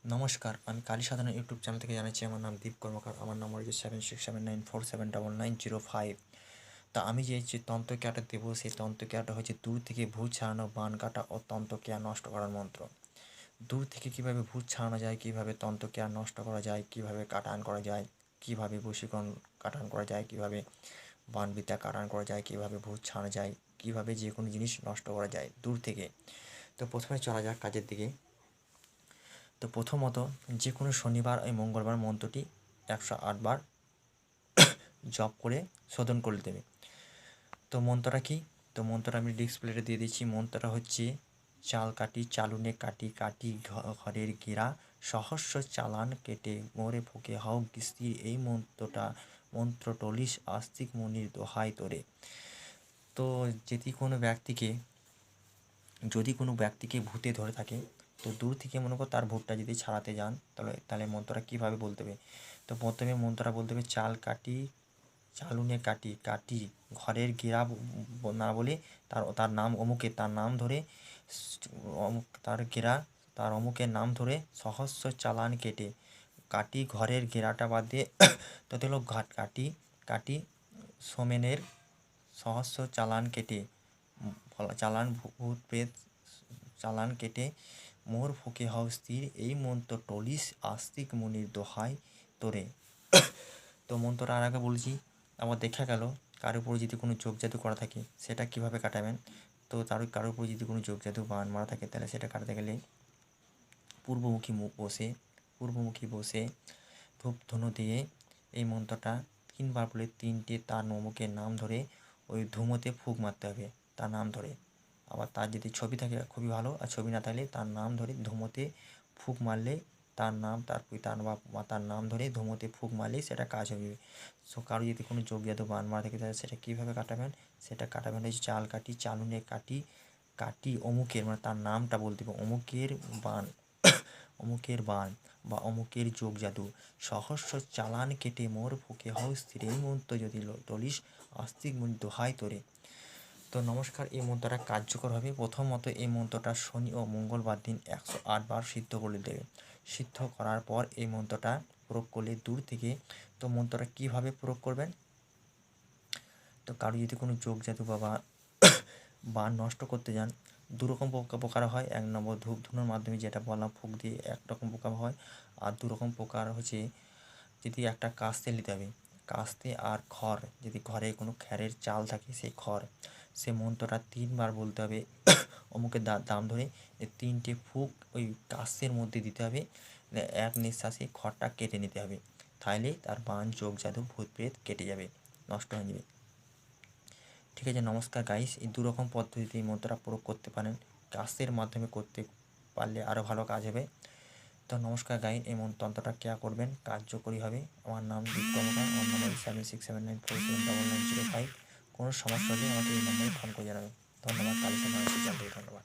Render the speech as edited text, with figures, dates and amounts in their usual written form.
নমস্কার, আমি কালী সাধনা YouTube channel থেকে জানাচ্ছি। আমার নাম দীপ কর্মকার। আমার নম্বর হচ্ছে 7679479905। তা আমি যে তন্ত্রক্রিয়াটা দেবো, সেই তন্ত্রক্রিয়াটা হচ্ছে দূর থেকে ভূত ছাড়ানো, বান কাটা ও তন্ত্রক্রিয়া নষ্ট করার মন্ত্র। দূর থেকে কীভাবে ভূত ছাড়ানো যায়, কীভাবে তন্ত্রক্রিয়া নষ্ট করা যায়, কীভাবে কাটান করা যায়, কীভাবে বশীকরণ কাটান করা যায়, কীভাবে বানবিদ্যা কাটান করা যায়, কীভাবে ভূত ছাড়ানো যায়, কীভাবে যে কোনো জিনিস নষ্ট করা যায় দূর থেকে। তো প্রথমে চলা যাক কাজের দিকে। তো প্রথমত যে কোনো শনিবার ও মঙ্গলবার মন্ত্রটি 108 বার জপ করে শোধন করে দেবে। তো মন্ত্রটা কি? তো মন্ত্রটা আমি ডিসপ্লেতে দিয়ে দিচ্ছি। মন্ত্রটা হচ্ছে চাল কাটি চালুনে কাটি কাটি ঘরের গেরা সহস্র চালান কেটে মোরে ফুকে হও স্থির। এই মন্ত্র টলিশ আস্তিক মনির দোহাই তোরে। তো যদি কোনো ব্যক্তিকে ভূতে ধরে থাকে, তো দূর থেকে মনে করো তার ভূতটা যদি ছাড়াতে যান, তাহলে মন্ত্রটা কীভাবে বলতে হবে? তো প্রথমে মন্ত্রটা বলতে হবে চাল কাটি চালুনে কাটি কাটি ঘরের গেরা না বলে তার নাম অমুকে, তার নাম ধরে তার গেরা তার অমুকের নাম ধরে সহস্র চালান কেটে কাটি ঘরের গেরাটা বাদ দিয়ে তো হলো কাটি কাটি সোমেনের সহস্র চালান কেটে চালান ভূত প্রেত চালান কেটে মোর ফুকে হও স্থির। এই মন্ত্র টলিস আস্তিক মুনির দোহাই তোরে। তো মন্ত্রটা আর আগে বলছি। আবার দেখা গেল কারোর উপর যদি কোনো যোগ জাদু করা থাকে, সেটা কিভাবে কাটাবেন? তো কারোর উপর যদি কোনো যোগ জাদু বান মারা থাকে, তাহলে সেটা কাটাতে গেলে পূর্বমুখী বসে ধূপ ধুনো দিয়ে এই মন্ত্রটা 3 বার বলে 3টে তার অমুকের নাম ধরে ওই ধুমোতে ফুঁক মারতে হবে তার নাম ধরে। আবার তার যদি ছবি থাকে খুবই ভালো, আর ছবি না থাকলে তার নাম ধরে ধুমোতে ফুঁক মারলে তার নাম, তার পিতার বা মাতার নাম ধরে ধুমোতে ফুঁক মারলেই সেটা কাজ হবে। সো কারো যদি কোনো যোগ জাদু বান মারা থাকে, তাহলে সেটা কীভাবে কাটাবেন? সেটা কাটাবেন হচ্ছে চাল কাটি চালুনে কাটি কাটি অমুকের, মানে তার নামটা বলতে হবে, অমুকের বান বা অমুকের যোগ জাদু সহস্র চালান কেটে মোর ফুকে হও স্থির। এই মন্ত্র যদি টলিস আস্তিক মুনি দোহাই তোরে। তো নমস্কার, এই মন্ত্রটা কার্যকর হবে। প্রথমত এই মন্ত্রটা শনি ও মঙ্গলবার দিন 108 বার সিদ্ধ করে দেবে। সিদ্ধ করার পর এই মন্ত্রটা প্রয়োগ করলে দূর থেকে। তো মন্ত্রটা কীভাবে প্রয়োগ করবেন? তো কারো যদি কোনো যোগ জাদু বা বান নষ্ট করতে যান, দুরকম প্রকার হয়। 1 নম্বর ধূপ ধুনোর মাধ্যমে, যেটা বললাম, ফুঁক দিয়ে একরকম প্রকার হয়। আর 2 রকম প্রকার হচ্ছে যদি একটা কাস্তে নিতে হবে, কাস্তে আর খড়, যদি ঘরে কোনো খ্যারের চাল থাকে সেই খড়, সে মন্ত্রটা 3 বার বলতে হবে অমুকের দাম ধরে। 3টে ফুঁক ওই কাস্তের মধ্যে দিতে হবে, এক নিঃশ্বাসে খড়টা কেটে নিতে হবে। তাহলে তার বান যোগ জাদু ভূত প্রেত কেটে যাবে, নষ্ট হয়ে যাবে। ঠিক আছে, নমস্কার গাইস। এই 2 রকম পদ্ধতিতে এই মন্ত্রটা প্রয়োগ করতে পারেন। কাস্তের মাধ্যমে করতে পারলে আরও ভালো কাজ হবে। তো নমস্কার গাইস, এই তন্ত্রটা কেয়া করবেন, কার্যকরী হবে। আমার নাম দীপ কর্মকার। আমার নম্বর 7679479905। কোনো সমস্যা হলে আমাকে এই নম্বরে ফোন করে জানাবেন। ধন্যবাদ। কালী সাধনা চ্যানেল থেকে ধন্যবাদ।